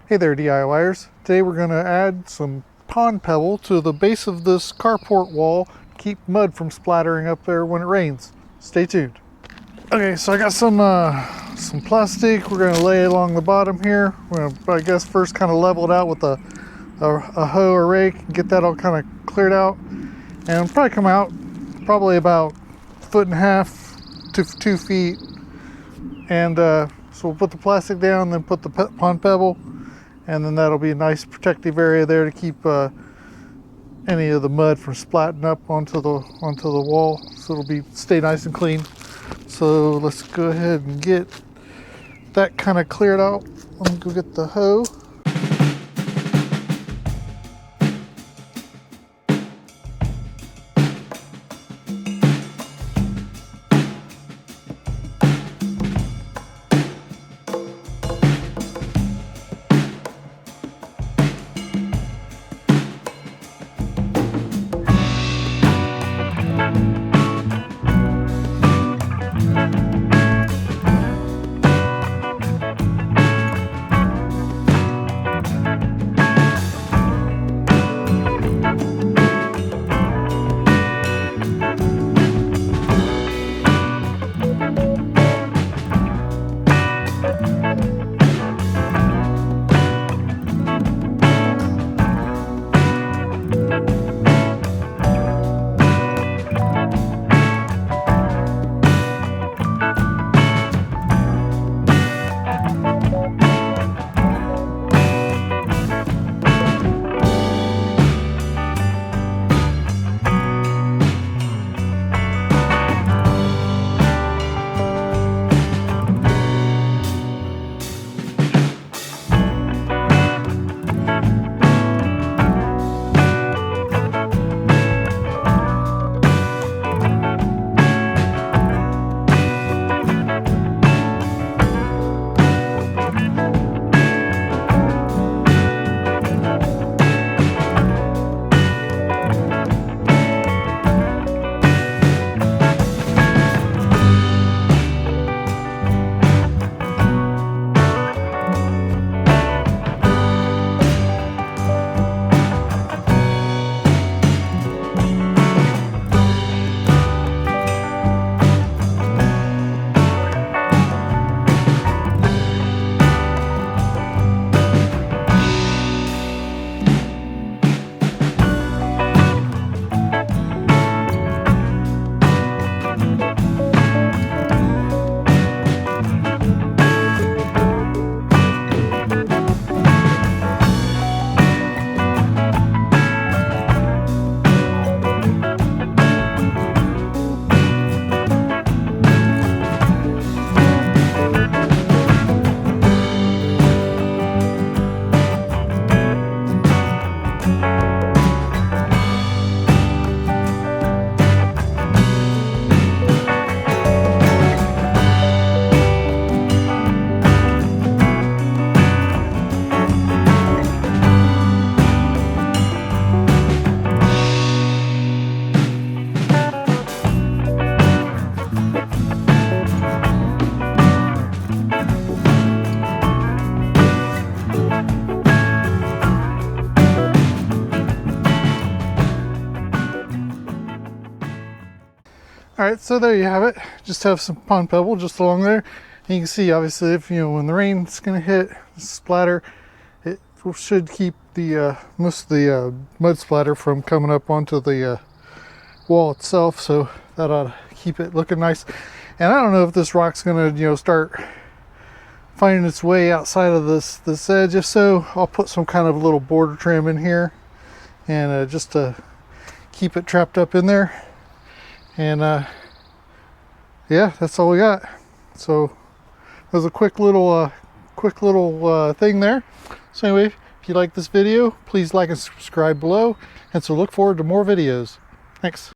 Hey there DIYers. Today we're going to add some Pond Pebble to the base of this carport wall to keep mud from splattering up there when it rains. Stay tuned. Okay, so I got some plastic. We're going to lay it along the bottom here. We're going to, I guess, first kind of level it out with a hoe or rake and get that all kind of cleared out. And it'll probably come out probably about 1.5 to 2 feet. And so we'll put the plastic down, then put the Pond Pebble, and then that'll be a nice protective area there to keep any of the mud from splatting up onto the wall. So it'll stay nice and clean. So let's go ahead and get that kind of cleared out. Let me go get the hoe. Alright, so there you have it. Just have some Pond Pebble just along there. And you can see, obviously, if when the rain's going to hit, splatter, it should keep the most of the mud splatter from coming up onto the wall itself. So that ought to keep it looking nice. And I don't know if this rock's going to start finding its way outside of this edge. If so, I'll put some kind of little border trim in here, and just to keep it trapped up in there. And yeah, that's all we got. So it was a quick little thing there. So anyway, if you like this video, please like and subscribe below, and so look forward to more videos. Thanks.